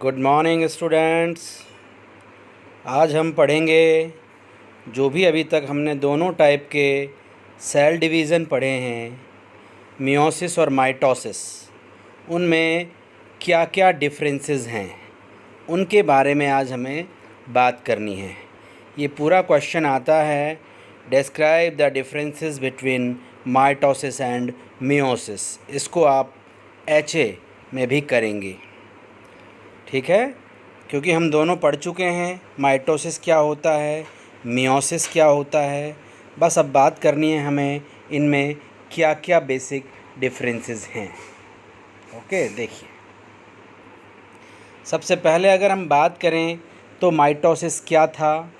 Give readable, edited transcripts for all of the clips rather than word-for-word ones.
Good morning students. आज हम पढ़ेंगे जो भी अभी तक हमने दोनों टाइप के सेल डिवीज़न पढ़े हैं, मियोसिस और माइटोसिस, उनमें क्या क्या डिफरेंसेस हैं उनके बारे में आज हमें बात करनी है। ये पूरा क्वेश्चन आता है, describe the differences between mitosis and meiosis. इसको आप HA में भी करेंगे, ठीक है, क्योंकि हम दोनों पढ़ चुके हैं माइटोसिस क्या होता है, मियोसिस क्या होता है। बस अब बात करनी है हमें इनमें क्या क्या बेसिक डिफरेंसेस हैं। ओके, देखिए, सबसे पहले अगर हम बात करें तो माइटोसिस क्या था।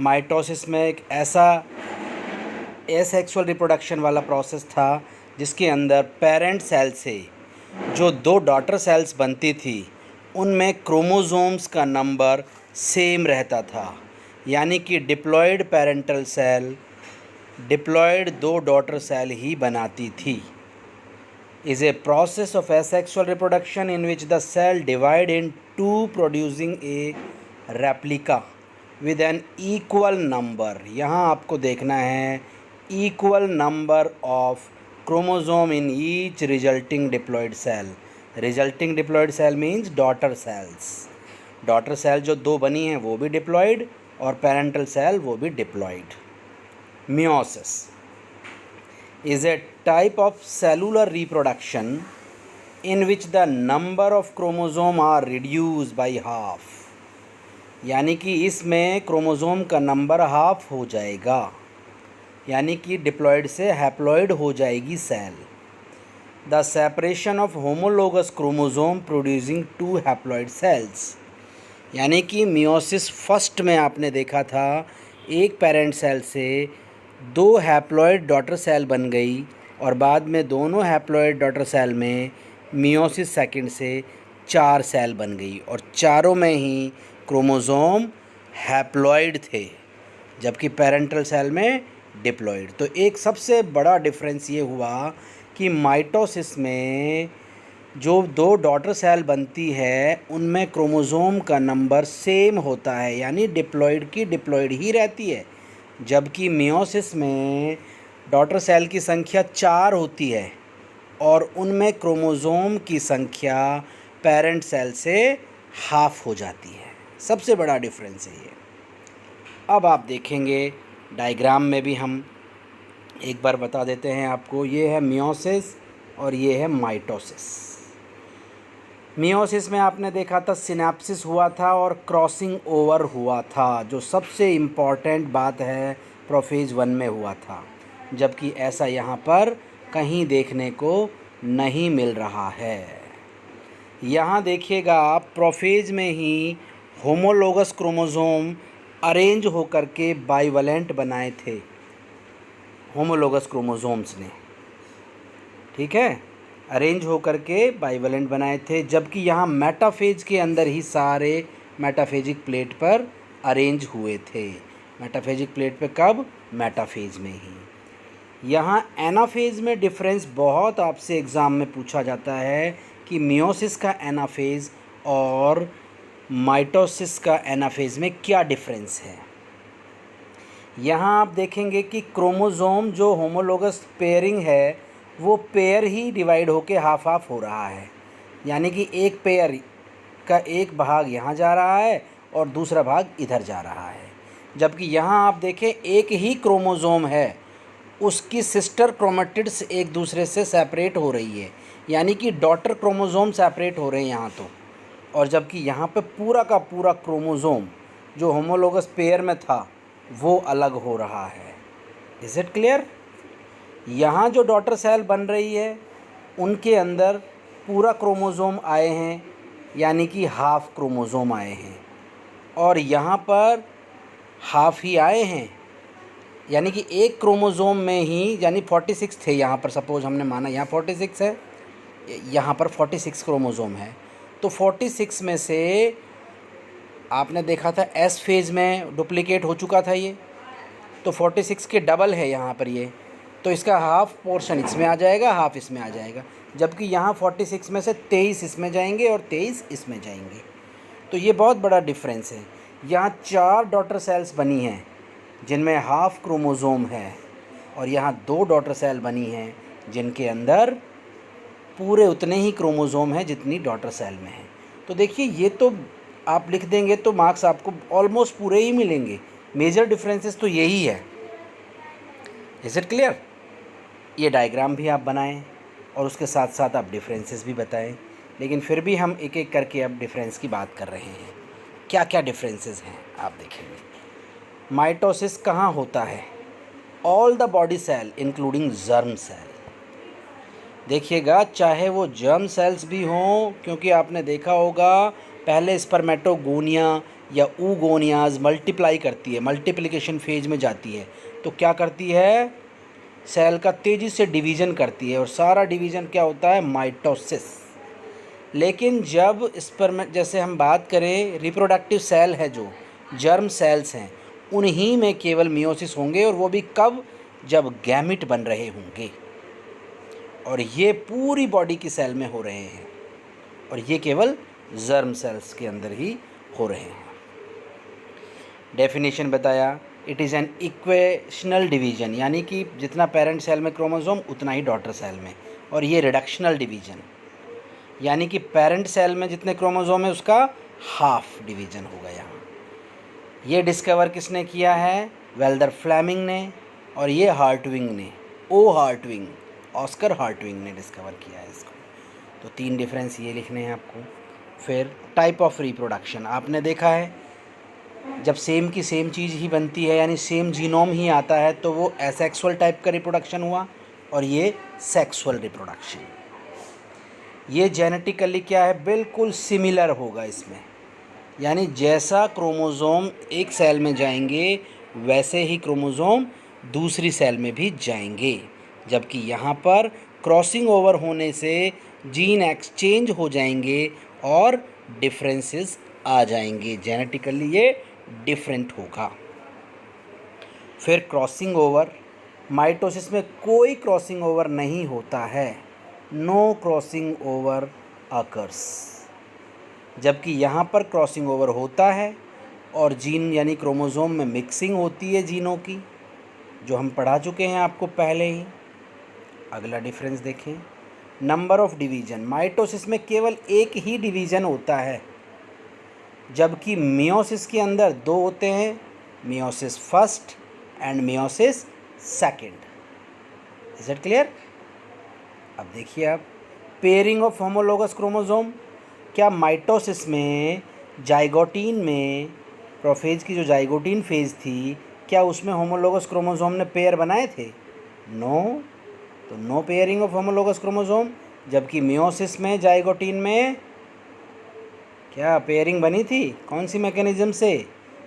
माइटोसिस में एक ऐसा एसेक्सुअल रिप्रोडक्शन वाला प्रोसेस था जिसके अंदर पेरेंट सेल से जो दो डॉटर सेल्स बनती थी उनमें क्रोमोसोम्स का नंबर सेम रहता था, यानी कि डिप्लॉयड पेरेंटल सेल डिप्लॉयड दो डॉटर सेल ही बनाती थी। Is a process of asexual reproduction in which the cell divide in two producing a replica with an equal number. यहाँ आपको देखना है equal number of chromosome in each resulting diploid cell. Resulting diploid cell means daughter cells. Daughter cell जो दो बनी हैं वो भी डिप्लॉयड और पेरेंटल सेल वो भी diploid. Meiosis is a type of cellular reproduction in which the number of chromosome are reduced by half, यानी कि इसमें क्रोमोसोम का नंबर हाफ हो जाएगा, यानी कि डिप्लॉयड से हैप्लॉयड हो जाएगी cell. The separation of homologous chromosome producing two haploid cells, यानी कि मियोसिस फर्स्ट में आपने देखा था एक पेरेंट सेल से दो हैप्लॉयड डॉटर सेल बन गई और बाद में दोनों हैप्लॉयड डॉटर सेल में मियोसिस सेकंड से चार सेल बन गई और चारों में ही क्रोमोसोम हैप्लॉयड थे जबकि पेरेंटल सेल में डिप्लॉयड। तो एक सबसे बड़ा डिफरेंस ये हुआ कि माइटोसिस में जो दो डॉटर सेल बनती है उनमें क्रोमोसोम का नंबर सेम होता है, यानी डिप्लॉयड की डिप्लॉयड ही रहती है, जबकि मियोसिस में डॉटर सेल की संख्या 4 होती है और उनमें क्रोमोसोम की संख्या पेरेंट सेल से हाफ हो जाती है। सबसे बड़ा डिफरेंस है ये। अब आप देखेंगे डायग्राम में भी हम एक बार बता देते हैं आपको। ये है मियोसिस और ये है माइटोसिस। मियोसिस में आपने देखा था सिनेप्सिस हुआ था और क्रॉसिंग ओवर हुआ था, जो सबसे इम्पॉर्टेंट बात है प्रोफेज 1 में हुआ था, जबकि ऐसा यहाँ पर कहीं देखने को नहीं मिल रहा है। यहाँ देखिएगा आप, प्रोफेज में ही होमोलोगस क्रोमोसोम अरेंज होकर के बाइवलेंट बनाए थे होमोलोगस क्रोमोसोम्स ने, ठीक है, अरेंज होकर के बाइवलेंट बनाए थे, जबकि यहाँ मेटाफेज के अंदर ही सारे मेटाफेजिक प्लेट पर अरेंज हुए थे। मेटाफेजिक प्लेट पे कब? मेटाफेज में ही। यहाँ एनाफेज में डिफरेंस बहुत आपसे एग्ज़ाम में पूछा जाता है कि मियोसिस का एनाफेज और माइटोसिस का एनाफेज में क्या डिफरेंस है। यहाँ आप देखेंगे कि क्रोमोसोम जो होमोलोगस पेयरिंग है वो पेयर ही डिवाइड होके हाफ हाफ हो रहा है, यानी कि एक पेयर का एक भाग यहाँ जा रहा है और दूसरा भाग इधर जा रहा है। जबकि यहाँ आप देखें एक ही क्रोमोसोम है, उसकी सिस्टर क्रोमेटिड्स एक दूसरे से सेपरेट हो रही है, यानी कि डॉटर क्रोमोसोम सेपरेट हो रहे हैं यहाँ तो, और जबकि यहाँ पे पूरा का पूरा क्रोमोसोम जो होमोलोगस पेयर में था वो अलग हो रहा है। Is it clear? यहाँ जो डॉटर सेल बन रही है उनके अंदर पूरा क्रोमोसोम आए हैं, यानी कि हाफ क्रोमोसोम आए हैं, और यहाँ पर हाफ ही आए हैं, यानी कि एक क्रोमोसोम में ही, यानी 46 थे यहाँ पर, सपोज हमने माना यहाँ 46 है, यहाँ पर 46 क्रोमोसोम है, तो 46 में से आपने देखा था एस फेज में डुप्लीकेट हो चुका था ये, तो 46 के डबल है यहाँ पर ये, तो इसका हाफ पोर्शन इसमें आ जाएगा, हाफ इसमें आ जाएगा, जबकि यहाँ 46 में से 23 इसमें जाएंगे और 23 इसमें जाएंगे। तो ये बहुत बड़ा डिफरेंस है। यहाँ 4 डॉटर सेल्स बनी हैं जिनमें हाफ क्रोमोज़ोम है, और यहाँ 2 डॉटर सेल बनी हैं जिनके अंदर पूरे उतने ही क्रोमोज़ोम हैं जितनी डॉटर सेल में है। तो देखिए, ये तो आप लिख देंगे तो मार्क्स आपको ऑलमोस्ट पूरे ही मिलेंगे। मेजर डिफरेंसेस तो यही है। Is it clear? ये डायग्राम भी आप बनाएं और उसके साथ साथ आप डिफरेंसेस भी बताएं, लेकिन फिर भी हम एक एक करके अब डिफरेंस की बात कर रहे हैं। क्या क्या डिफरेंसेस हैं आप देखेंगे। माइटोसिस कहाँ होता है? All the body cell including germ cell. देखिएगा, चाहे वो जर्म सेल्स भी हों, क्योंकि आपने देखा होगा पहले स्पर्मेटोगोनिया या ऊगोनियाज मल्टीप्लाई करती है, मल्टीप्लिकेशन फेज में जाती है, तो क्या करती है? सेल का तेज़ी से डिवीज़न करती है, और सारा डिवीज़न क्या होता है? माइटोसिस। लेकिन जब स्पर्म, जैसे हम बात करें रिप्रोडक्टिव सेल है जो जर्म सेल्स हैं, उन्हीं में केवल मियोसिस होंगे, और वो भी कब? जब गैमिट बन रहे होंगे, और ये पूरी बॉडी की सेल में हो रहे हैं, और ये केवल जर्म सेल्स के अंदर ही हो रहे हैं। डेफिनेशन बताया, it is an equational division, यानी कि जितना पेरेंट सेल में क्रोमोसोम उतना ही डॉटर सेल में, और ये रिडक्शनल डिवीज़न, यानी कि पेरेंट सेल में जितने क्रोमोसोम है उसका हाफ डिवीज़न होगा यहाँ। ये डिस्कवर किसने किया है? वेल्डर फ्लेमिंग ने, और ये हार्टविंग ने, हार्टविंग, ऑस्कर हार्टविंग ने डिस्कवर किया है इसको। तो 3 डिफरेंस ये लिखने हैं आपको। फिर टाइप ऑफ रिप्रोडक्शन, आपने देखा है जब सेम की सेम चीज़ ही बनती है, यानी सेम जीनोम ही आता है, तो वो एसेक्सुअल टाइप का रिप्रोडक्शन हुआ, और ये सेक्सुअल रिप्रोडक्शन। ये जेनेटिकली क्या है? बिल्कुल सिमिलर होगा इसमें, यानी जैसा क्रोमोज़ोम एक सेल में जाएंगे वैसे ही क्रोमोज़ोम दूसरी सेल में भी जाएंगे, जबकि यहाँ पर क्रॉसिंग ओवर होने से जीन एक्सचेंज हो जाएंगे और डिफरेंसेस आ जाएंगे। जेनेटिकली ये डिफरेंट होगा। फिर क्रॉसिंग ओवर, माइटोसिस में कोई क्रॉसिंग ओवर नहीं होता है, नो क्रॉसिंग ओवर अकर्स, जबकि यहाँ पर क्रॉसिंग ओवर होता है, और जीन यानी क्रोमोज़ोम में मिक्सिंग होती है जीनों की, जो हम पढ़ा चुके हैं आपको पहले ही। अगला डिफरेंस देखें, नंबर ऑफ़ डिवीज़न। माइटोसिस में केवल एक ही डिवीज़न होता है, जबकि मियोसिस के अंदर 2 होते हैं, meiosis first and meiosis second. Is it clear? अब देखिए आप, पेयरिंग ऑफ होमोलोगस क्रोमोसोम। क्या माइटोसिस में जाइगोटीन में प्रोफेज की जो जाइगोटीन फेज थी, क्या उसमें होमोलोगस क्रोमोसोम ने पेयर बनाए थे? नो। तो no pairing of homologous chromosome. जबकि मियोसिस में जाइगोटीन में क्या पेयरिंग बनी थी? कौन सी मैकेनिज्म से?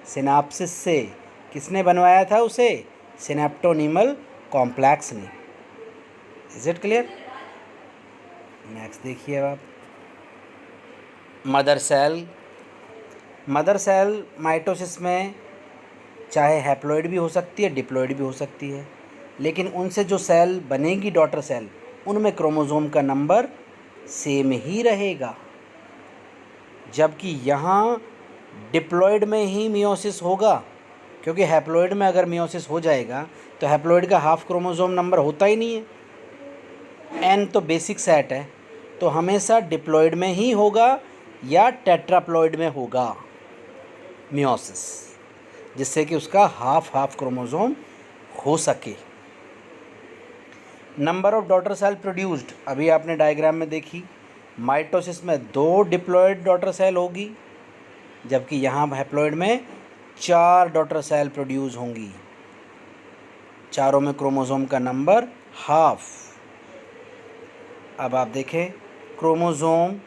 सिनाप्सिस से। किसने बनवाया था उसे? सिनेप्टोनीमल कॉम्प्लेक्स ने। Is it clear? नेक्स्ट देखिए आप, mother cell. Mother cell mitosis में चाहे हैप्लॉइड भी हो सकती है, डिप्लॉइड भी हो सकती है, लेकिन उनसे जो सेल बनेगी डॉटर सेल, उनमें क्रोमोसोम का नंबर सेम ही रहेगा, जबकि यहाँ डिप्लॉइड में ही मियोसिस होगा, क्योंकि हैप्लॉइड में अगर मियोसिस हो जाएगा तो हैप्लॉइड का हाफ क्रोमोसोम नंबर होता ही नहीं है। एन तो बेसिक सेट है, तो हमेशा डिप्लॉइड में ही होगा या टेट्राप्लॉइड में होगा मियोसिस, जिससे कि उसका हाफ क्रोमोसोम हो सके। Number of daughter cell produced, अभी आपने डायग्राम में देखी, माइटोसिस में 2 डिप्लॉइड डॉटर सेल होगी, जबकि यहाँ हैप्लॉइड में 4 डॉटर सेल प्रोड्यूस होंगी। चारों में क्रोमोसोम का नंबर हाफ। अब आप देखें chromosome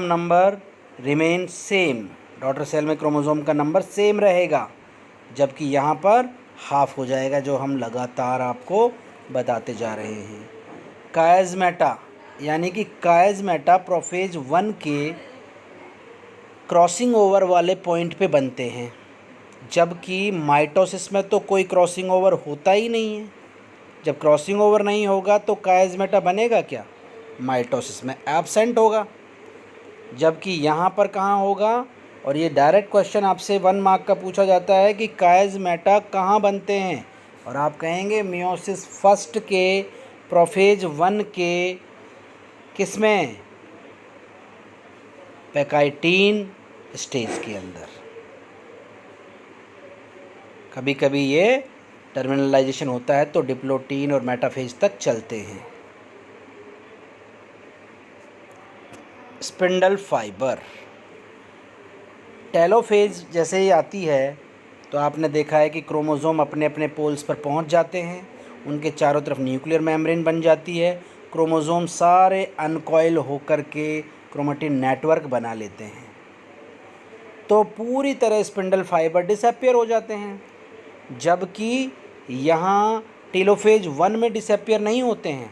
number remain same, daughter cell में क्रोमोसोम का नंबर सेम रहेगा, जबकि यहाँ पर हाफ हो जाएगा, जो हम लगातार आपको बताते जा रहे हैं। कायज़मेटा, यानी कि कायज़मेटा प्रोफेज 1 के क्रॉसिंग ओवर वाले पॉइंट पे बनते हैं, जबकि माइटोसिस में तो कोई क्रॉसिंग ओवर होता ही नहीं है। जब क्रॉसिंग ओवर नहीं होगा तो कायज़मेटा बनेगा क्या? माइटोसिस में एब्सेंट होगा। जबकि यहाँ पर कहाँ होगा। और ये डायरेक्ट क्वेश्चन आपसे 1 मार्क का पूछा जाता है कि कायज़मेटा कहाँ बनते हैं, और आप कहेंगे मियोसिस फर्स्ट के प्रोफेज 1 के किसमें, पैकाइटीन स्टेज के अंदर। कभी कभी ये टर्मिनलाइजेशन होता है तो डिप्लोटीन और मेटाफेज तक चलते हैं। स्पिंडल फाइबर टेलोफेज जैसे ही आती है तो आपने देखा है कि क्रोमोसोम अपने अपने पोल्स पर पहुंच जाते हैं, उनके चारों तरफ न्यूक्लियर मेम्ब्रेन बन जाती है, क्रोमोसोम सारे अनकॉइल होकर के क्रोमेटिन नेटवर्क बना लेते हैं, तो पूरी तरह स्पिंडल फाइबर डिसअपियर हो जाते हैं। जबकि यहाँ टेलोफेज 1 में डिसअपियर नहीं होते हैं,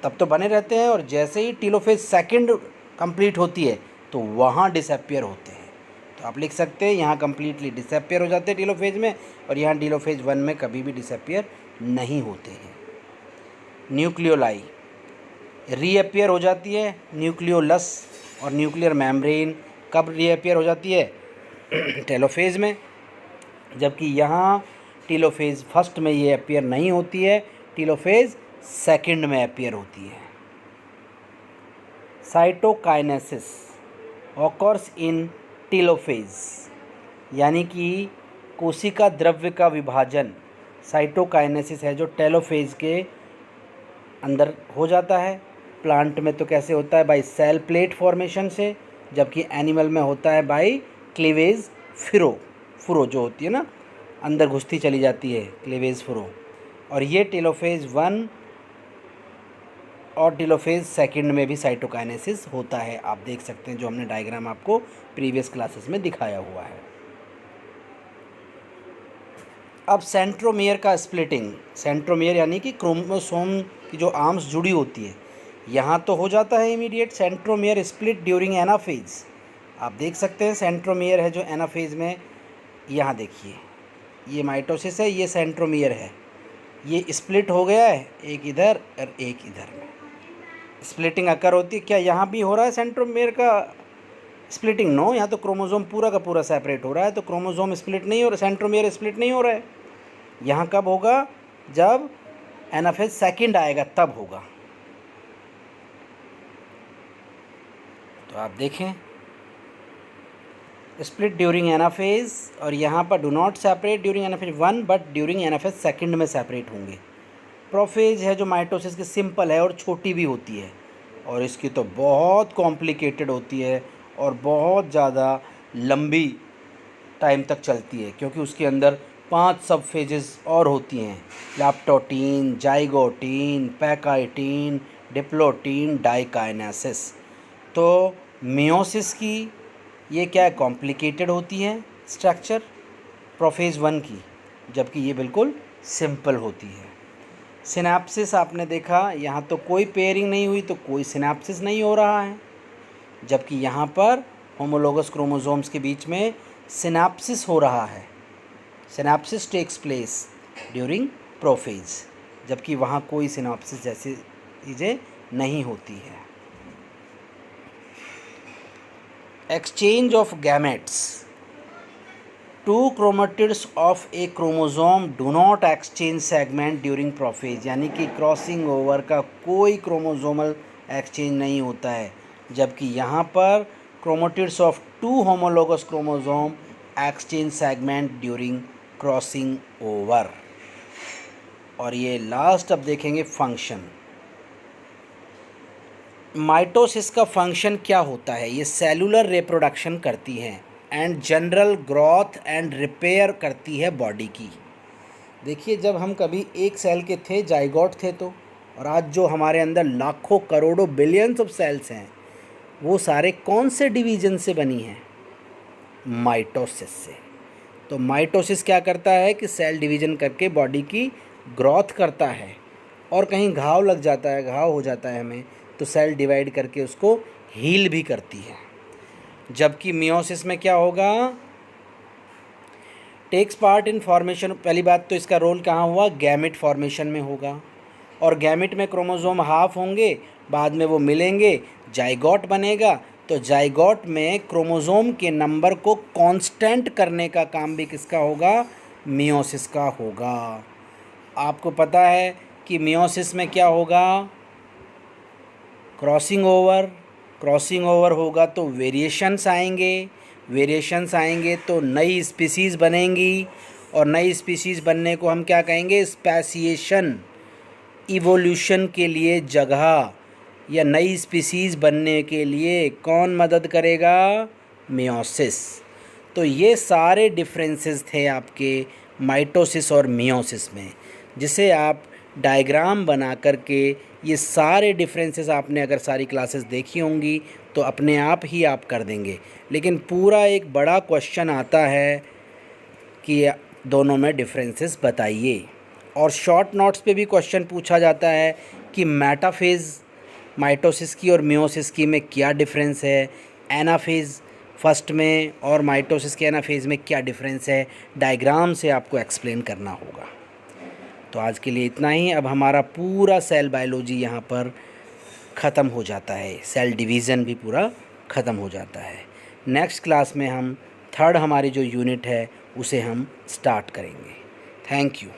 तब तो बने रहते हैं, और जैसे ही टेलोफेज सेकंड कंप्लीट होती है तो वहाँ डिसअपियर होते हैं। तो आप लिख सकते हैं यहाँ कंप्लीटली डिसअपियर हो जाते हैं टेलोफेज में, और यहाँ टेलोफेज 1 में कभी भी डिसअपियर नहीं होते हैं। न्यूक्लियोलाई रीअपियर हो जाती है, न्यूक्लियोलस और न्यूक्लियर मेम्ब्रेन कब रीअपियर हो जाती है, टेलोफेज में, जबकि यहाँ टेलोफेज फर्स्ट में ये अपियर नहीं होती है, टेलोफेज सेकंड में अपियर होती है। साइटोकाइनेसिस ऑकर्स इन टेलोफेज, यानी कि कोशिका द्रव्य का विभाजन साइटोकाइनेसिस है जो टेलोफेज के अंदर हो जाता है। प्लांट में तो कैसे होता है, बाय सेल प्लेट फॉर्मेशन से, जबकि एनिमल में होता है बाय क्लीवेज फुरो जो होती है ना, अंदर घुसती चली जाती है, क्लीवेज फुरो। और ये टेलोफेज 1 और टेलोफेज सेकंड में भी साइटोकाइनेसिस होता है, आप देख सकते हैं, जो हमने डायग्राम आपको प्रीवियस क्लासेस में दिखाया हुआ है। अब सेंट्रोमियर का स्प्लिटिंग, सेंट्रोमियर यानी कि क्रोमोसोम की जो आर्म्स जुड़ी होती है, यहाँ तो हो जाता है immediate centromere split during anaphase. आप देख सकते हैं सेंट्रोमियर है जो एनाफेज में, यहाँ देखिए ये माइटोसिस है, ये सेंट्रोमियर है, ये स्प्लिट हो गया है, एक इधर और एक इधर में स्प्लिटिंग अकर होती है। क्या यहाँ भी हो रहा है सेंट्रोमियर का स्प्लिटिंग? नो, यहाँ तो क्रोमोसोम पूरा का पूरा सेपरेट हो रहा है, तो क्रोमोसोम स्प्लिट नहीं हो रहा, सेंट्रोमियर स्प्लिट नहीं हो रहा है। यहाँ कब होगा, जब एनाफेज सेकंड आएगा तब होगा। तो आप देखें स्प्लिट ड्यूरिंग एनाफेज, और यहाँ पर do not separate during anaphase 1 but during anaphase second में सेपरेट होंगे। प्रोफेज है जो माइटोसिस की सिंपल है और छोटी भी होती है, और इसकी तो बहुत कॉम्प्लिकेटेड होती है और बहुत ज़्यादा लंबी टाइम तक चलती है, क्योंकि उसके अंदर 5 सब फेजेस और होती हैं, लैप्टोटीन, जाइगोटीन, पैकाइटीन, डिप्लोटीन, डाइकाइनेसिस। तो मियोसिस की ये क्या है, कॉम्प्लिकेटेड होती है स्ट्रक्चर प्रोफेज 1 की, जबकि ये बिल्कुल सिंपल होती है। सिनेप्सिस आपने देखा, यहाँ तो कोई पेयरिंग नहीं हुई तो कोई सिनेप्सिस नहीं हो रहा है, जबकि यहाँ पर होमोलोगस क्रोमोसोम्स के बीच में सिनेप्सिस हो रहा है। Synapsis takes place during prophase, जबकि वहाँ कोई सिनेप्सिस जैसी चीज़ें नहीं होती है। Exchange of gametes, 2 chromatids of a chromosome do not exchange segment during prophase, यानी कि क्रॉसिंग ओवर का कोई क्रोमोसोमल एक्सचेंज नहीं होता है, जबकि यहाँ पर chromatids of 2 homologous chromosome exchange segment during crossing over. और ये लास्ट अब देखेंगे फंक्शन। माइटोसिस का फंक्शन क्या होता है, ये सेलुलर रिप्रोडक्शन करती है and general growth and repair करती है बॉडी की। देखिए जब हम कभी एक सेल के थे, जाइगोट थे, तो और आज जो हमारे अंदर लाखों करोड़ों बिलियंस ऑफ सेल्स हैं, वो सारे कौन से डिवीज़न से बनी हैं, माइटोसिस से। तो माइटोसिस क्या करता है कि सेल डिवीज़न करके बॉडी की ग्रोथ करता है, और कहीं घाव लग जाता है, घाव हो जाता है हमें, तो सेल डिवाइड करके उसको हील भी करती है। जबकि मियोसिस में क्या होगा, टेक्स पार्ट इन फॉर्मेशन, पहली बात तो इसका रोल कहाँ हुआ, गैमेट फॉर्मेशन में होगा। और गैमेट में क्रोमोसोम हाफ होंगे, बाद में वो मिलेंगे, जाइगोट बनेगा। तो जाइगोट में क्रोमोसोम के नंबर को कांस्टेंट करने का काम भी किसका होगा? मियोसिस का होगा। आपको पता है कि मियोसिस में क्या होगा? क्रॉसिंग ओवर होगा तो वेरिएशंस आएंगे तो नई स्पीसीज़ बनेंगी, और नई स्पीसीज़ बनने को हम क्या कहेंगे? स्पेसिएशन। इवोल्यूशन के लिए जगह या नई स्पीसीज़ बनने के लिए कौन मदद करेगा? मियोसिस। तो ये सारे डिफरेंसेस थे आपके माइटोसिस और मियोसिस में, जिसे आप डायग्राम बना करके ये सारे डिफरेंसेस आपने अगर सारी क्लासेस देखी होंगी तो अपने आप ही आप कर देंगे। लेकिन पूरा एक बड़ा क्वेश्चन आता है कि दोनों में डिफरेंसेस बताइए। और शॉर्ट नोट्स पे भी क्वेश्चन पूछा जाता है कि मेटाफेज़ माइटोसिस की और मियोसिस की में क्या डिफरेंस है, एनाफेज़ फर्स्ट में और माइटोसिस के एनाफेज़ में क्या डिफरेंस है, डायग्राम से आपको एक्सप्लेन करना होगा। तो आज के लिए इतना ही। अब हमारा पूरा सेल बायोलॉजी यहाँ पर ख़त्म हो जाता है, सेल डिवीज़न भी पूरा ख़त्म हो जाता है। नेक्स्ट क्लास में हम थर्ड हमारी जो यूनिट है उसे हम स्टार्ट करेंगे। Thank you.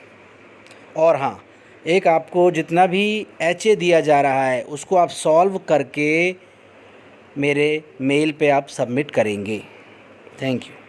और हाँ, एक आपको जितना भी HA दिया जा रहा है उसको आप सॉल्व करके मेरे मेल पे आप सबमिट करेंगे। Thank you.